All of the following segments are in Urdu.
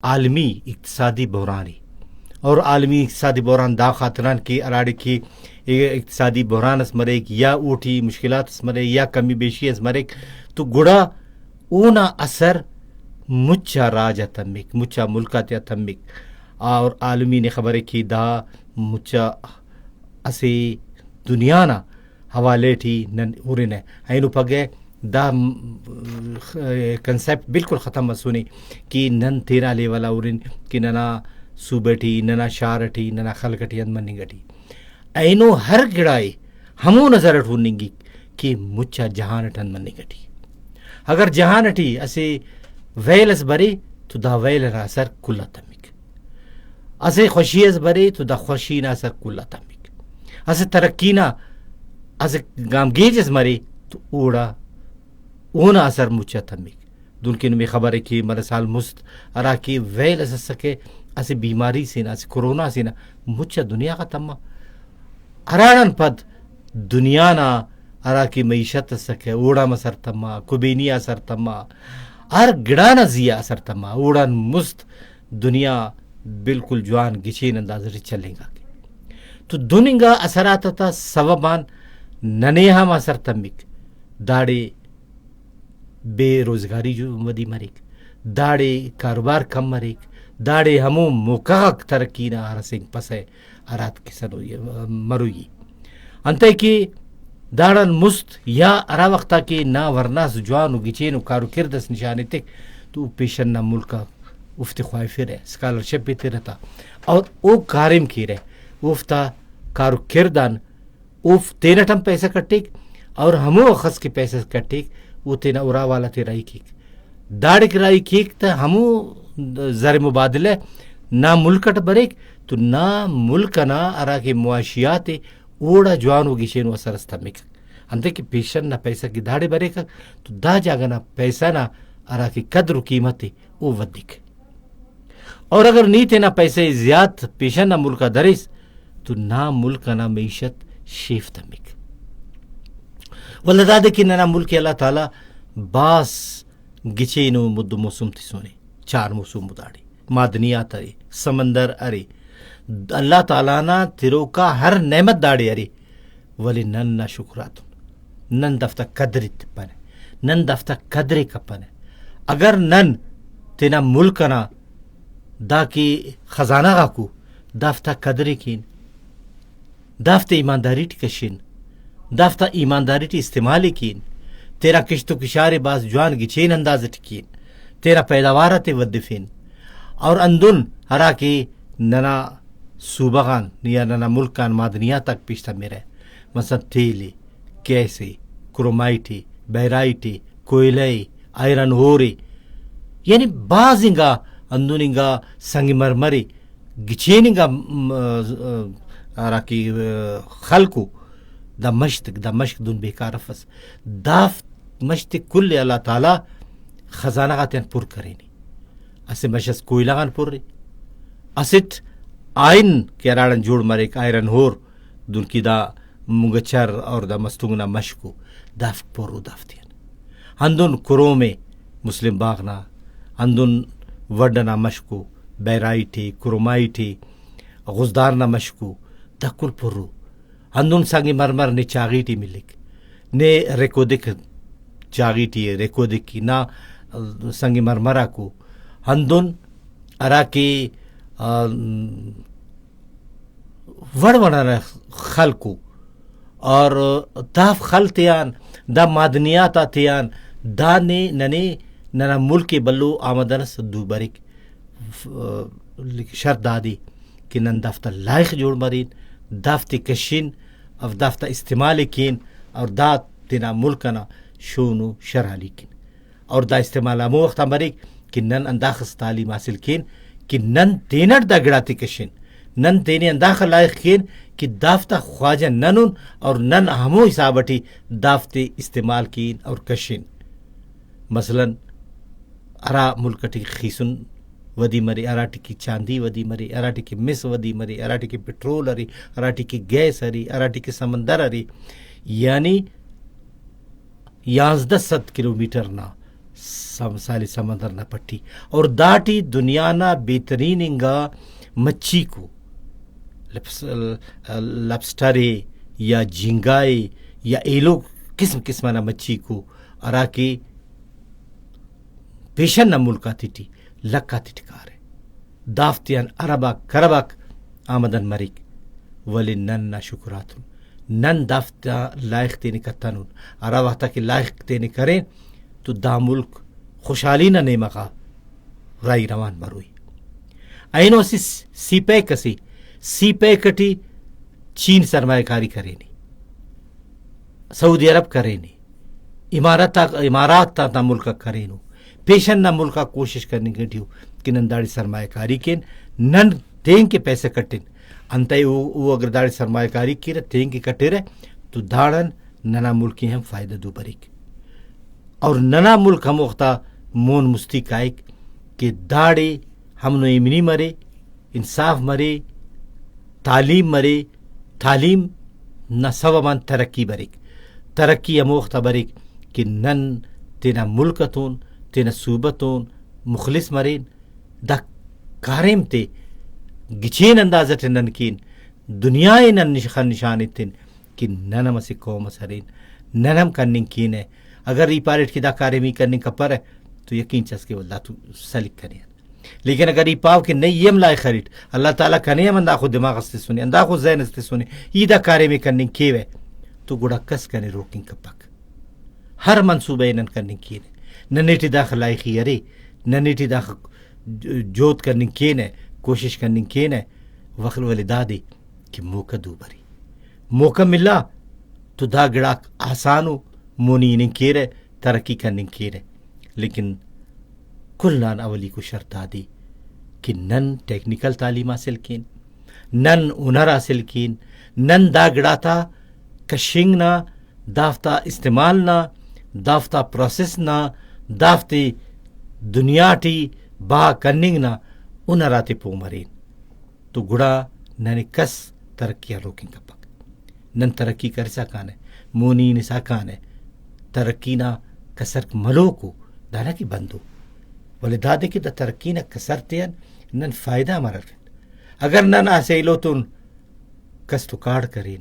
عالمی اقتصادی بحرانی اور عالمی اقتصادی بحران دا خاطران کی اراڑی کی اقتصادی بحران اس مرک یا اوٹی مشکلات اس مرک یا کمی بیشی اس مرک تو گڑا اونا اثر مچا راج تمک مچا ملکات تمک اور عالمی نے خبر کی دا مچا اسے دنیا نا حوالے تھی نن اورن اینو پگے دا کنسیپٹ بالکل ختم مسونی کہ نن تیرا لے والا اورن کہ ننا صوبٹی ننا شارٹی ننا خلکٹی انمنی گٹی اینو ہر گڑائے ہمو نظر اٹھوننگی کہ مچا جہان ٹن منی گٹی اگر جہان ٹی اسے ویل اس برے تو دا ویل را اثر کلا تمک اسے خوشی اس برے تو دا خوشی نا اثر کلا تمک اسے ترقی نا اسے گامگیج اس مرے تو اونا اثر مچا تمک دنکن میں خبر ہے کہ مرسال مست ارا کی ویل اس سکے اسے بیماری سے نا اسے کرونا سے نا مچا دنیا کا تمہ ارانن پد دنیا نا ارا کی معیشت سکے اوڑا مسر تمہ کبینی اثر تمہ ہر گڑانا زیا اثر تمہ اوڑان مست دنیا بالکل جوان گچین انداز سے چلیں گا تو دنگا اثرات تا سببان ننیہا ما اثر تمک داڑے بے روزگاری جو ودی مریک داڑے کاروبار کم مریک داڑے ہمو مکاک ترقی نا ہرسنگ پسے ارات کسن مروئی انتے کی داڑن مست یا ارا وقتا کی نا ورناس جوانو گچینو کارو کردس نشانے تک تو پیشن نا ملکا افت خواہفی رہے سکالرشپ بھی تیرتا اور او کارم کی رہے افتا کارو کردان اوف تینا ٹم پیسہ کٹیک اور ہمو خس کے پیسہ کٹیک وہ تینا اورا والا تیرائی کیک داڑ کرائی کیک تا ہمو زر مبادلہ نا ملکٹ بریک تو نا ملکنا ارا کے معاشیات اوڑا جوانو گیشینو اثر استمک انتے کہ پیشن نا پیسہ کی داڑے بریک تو دا جاگنا پیسہ نا ارا کی قدر و قیمت او ودک اور اگر نیتے نا پیسے زیاد پیشن نا ملکا دریس تو نا ملکنا معیشت شیف تمک واللہ دے کہ ننا ملک اللہ تعالی باس گچینو مد موسم تی سونے 4 موسم مداڑی معدنیات ارے سمندر ارے اللہ تعالیٰ نا تیرو کا ہر نعمت داڑی ارے ولی نن نا شکراتن نن دفتہ قدری تپنے نن دفتہ قدری کپنے اگر نن تینا ملکنا دا کی خزانہ غاکو دفتہ قدری کین دفتہ ایمانداری ٹی کشین دفتہ ایمانداری ٹی استعمالی کین تیرا کشتو کشار باز جوان گچین انداز ٹکین تیرا پیداوارت ودفین اور اندن ہرا کی ننا صوبغان یا ننا ملکان معدنیات تک پیشتا میرے مثلا تیلی کیسے کرومائٹی بیرائٹی کوئلائی آئرن ہوری یعنی بعضنگا اندنگا سنگ مرمری گچینگا راکی خلقو دا مشت دن بیکار فس داف مشت کل اللہ تعالی خزانہ غاتین پر کرینی اسے مشس کوئلہ غان پر ری اسٹ آئین کے راڑن جوڑ مریک آئرن ہور دن کی دا مگچر اور دا مستنگنا مشکو داف پرو دافتین ہندن کرو میں مسلم باغنا ہندن وڈنا مشکو بیرائی تھی کرومائی تھی غزدارنا مشکو دا کل پرو ہندن سنگی مرمر نے چاگی ٹی ملک نے ریکودک چاگی ٹی ریکودک کی نا سنگی مرمرہ کو ہندن ارا کی وڑوڑا خلقو اور داف خلطیان دا معدنیات آتیان دا نے ننے ننا ملک بلو آمدن سدو بریک شرط دادی کہ نن دافتہ لائق جوڑ مرین دافت کشین اور دافتہ استعمال کین اور دا تینا ملکنا شونو شرح لیکن اور دا استعمال امو وقتا مریک کہ نن انداخس تعلیم حاصل کین کہ نن تینر دا گڑاتی کشین نن تینے انداخ لائق کین کہ دافتہ خواجہ ننن اور نن ہمو حسابٹی دافت استعمال کین اور کشین مثلا ارا ملکٹی خیسن ودی مری اراٹی کی چاندی ودی مری اراٹی کی مس ودی مری اراٹی کی پٹرول اری اراٹی کی گیس اری اراٹی کی سمندر اری یعنی 1100 کلومیٹر نا سالی سمندر نہ پٹی اور داٹی دنیا نا بہترین انگا مچھی کو لبسٹرے یا جھینگائے یا ایلو قسم قسم نہ مچھی کو ارا کے پیشن نہ ملکا تیٹی لکا تٹکار ہے دافتیان عربا کربک آمدن مریک ولی نن نہ شکراتن نن دافتا لائق تینے کتنون ارا وقتا کہ لائق تینے کریں تو دا ملک خوشحالی نہ نیمقا رائی روان مروئی اینو سی سی پے کسی سی پے کٹی چین سرمایہ کاری کرے نی سعودی عرب کرے نی امارات تا ملکا کرے نو پیشن نہ ملکا کوشش کرنے کے ڈیو کہ نن داڑی سرمایہ کاری کین نن تین کے پیسے کٹن انتہی وہ اگر داڑی سرمایہ کاری کی رہے تین کے کٹے رہے تو داڑن ننا ملکی ہم فائدہ دو بریک اور ننا ملک ہم وقتا مون مستی کائک کہ داڑے ہم نو ایمنی مرے انصاف مرے تعلیم مرے تعلیم نہ سوابان ترقی بریک ترقی ہم وقتا بریک کہ نن تینا ملکتون تینا صوبتون مخلص مرین دا کاریم تے گچین اندازت نن کین دنیای نن نشانت تن کہ ننم سے قوم سرین ننم کنن کین ہے اگر ای پارٹ کی دا کارمی کرنے کا پر ہے تو یقین چس کے واللہ تو سلک کریں لیکن اگر ای پاو کہ نہیں یم لائے خرید اللہ تعالیٰ کنے ہم انداخو دماغ استے سنے انداخو ذہن استے سنے ای دا کارمی کرنے کیوے تو گوڑا کس کنے روکیں کپک ہر منصوبہ انن کرنے کین ننیٹی داخل لائقی ارے ننیٹی داخل جوت کرنے کین ہے کوشش کرنے کین ہے وقت والی دادی کہ موقع دو بری موقع ملا تو دا گڑاک آسانو مونی انہیں کیر ہے ترقی کرنے کیر ہے لیکن کلان اولی کو شرط دادی کہ نن ٹیکنیکل تعلیم حاصل کین نن ہنر حاصل کین نن دا گڑاتا کشنگ نا دافتا استعمال نا دافتا پروسیس نا دافتی دنیا ٹی با کننگ نا ہنراتے پو مرین تو گڑا نن کس ترقیہ روکیں کپک نن ترقی کر سکان ہے مونی نساکان ہے ترقی نا کسر ملو کو دانا کی بندو ولی دادے کی دا ترقی نا کسر تین نن فائدہ مرر اگر نن اسیلو تون کس تو کاڑ کرین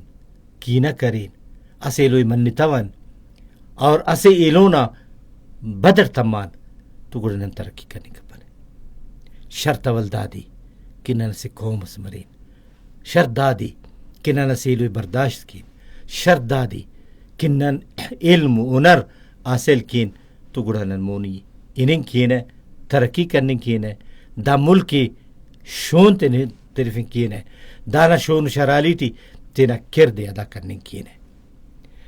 کی نہ کرین اسیلوی منی تون اور اسے ایلونا بدر تمان تو گڑا نن ترقی کرنے کا پنے شرط اول دادی کہ نن سے قوم اسمرین شرط دادی کہ نن اسیلوی برداشت کین شرط دادی کہ نن علم و ہنر حاصل کین تو گڑا نن مونی انہیں کین ہے ترقی کرنے کین ہے دا ملکی شون تینے طرفیں کین ہے دانا شون شرالیٹی تینا کرد ادا کرنے کین ہے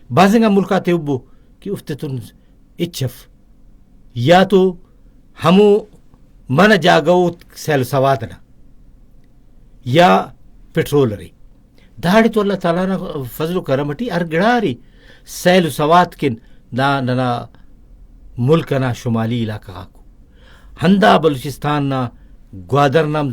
بازنگا ملکاتے ابو کہ افتتن اچھف یا تو ہمو من جاگو سیل سواتنا یا پیٹرول رہی داڑی تو اللہ تعالیٰ نا فضل و کرمٹی ارگڑاری سیل سوات کن دا ننا ملک نا شمالی علاقہ کو ہندا بلوچستان نا گوادر نام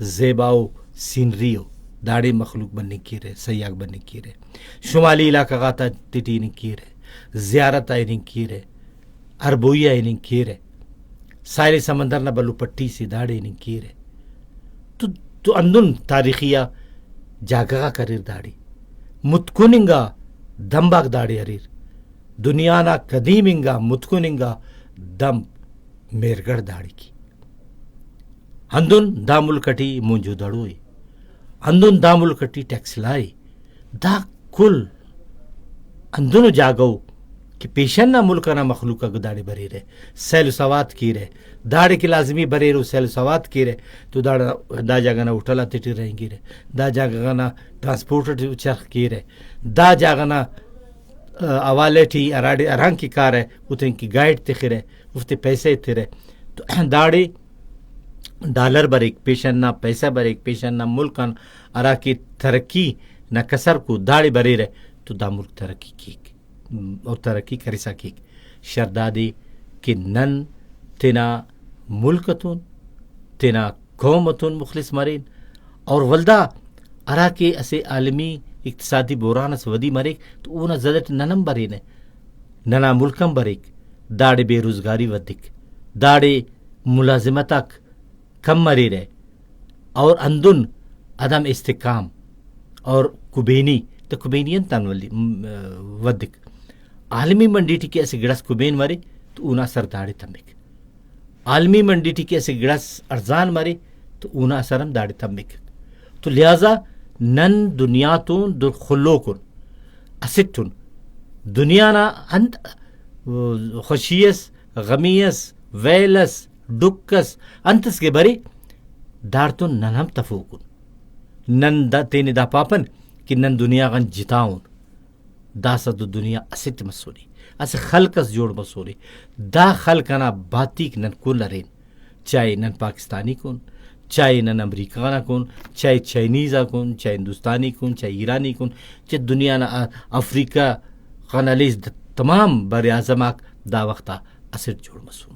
زیباؤ سینریو داڑی مخلوق بننے کی رہے سیاق بننے کی رہے شمالی علاقہ غاتا تیٹی نہیں کی رہے زیارت آئی نہیں کی رہے عربوئی آئی نہیں کی رہے سائل سمندر نہ بلو پٹی سی داڑی نہیں کی رہے تو اندن تاریخیہ جاگا کریر داڑی متکننگا دمباک داڑی حریر دنیا نا قدیمنگا متکننگا دم میرگڑ داڑی کی اندن دا ملکٹی مونجو دڑوئی اندن دا ملکٹی ٹیکس لائی دا کل اندنو جاگو کہ پیشن نہ ملک نہ مخلوق کا داڑی بری رہے سیل سوات کی رہے داڑی کی لازمی بری رو سیل سوات کی رہے تو دا جاگا نا اٹھلا تیٹی رہیں گی رہے دا جاگا نا ٹرانسپورٹ چرخ کی رہے دا جاگا نا اوالے ٹھی ارانگ کی کار ہے اتن کی گائیڈ تخی رہے افتے پیسے تھے رہے تو داڑی ڈالر بریک پیشن نہ پیسہ بریک پیشن نہ ملک ارا کی ترقی نہ کسر کو داڑی بری رہے تو دا ملک ترقی کی اور ترقی کری سکی شردادی کہ نن تینا ملکتون تینا قومتون مخلص مرین اور ولدہ ارا کے اسے عالمی اقتصادی بوران اس ودی مریک تو اونا زدت ننم برین ہے ننا ملکم بریک داڑے بے روزگاری ودک، داڑے ملازمتک کم مری رہے، اور اندن عدم استحکام اور کبینی تو کبینین تنولی ودک عالمی منڈی ٹی ایسے گڑس کبین مرے تو اونا سر داڑے تمک، عالمی منڈی ٹی ایسے گڑس ارزان مرے تو اونا سرم داڑے تمک. تو لہذا نن دنیا تو در خلو کن اسٹن دنیا نا انت خوشیس غمیس ویلس ڈکس انتس کے بری دار تو نن ہم تفوکن نن دا تینے دا پاپن کہ نن دنیا غن جتاؤن دا سا دو دنیا اسٹ مسوری اس خلقس جوڑ مسوری دا خلقنا باتیک نن کو لرین، چاہے نن پاکستانی کن، چاہے نن امریکانا کن، چاہے چائنیزا کن، چاہے ہندوستانی کن، چاہے ایرانی کن، چاہے دنیا نا افریقہ خانالیز تمام بر اعظماک دا وقتا اسٹ جوڑ مسون.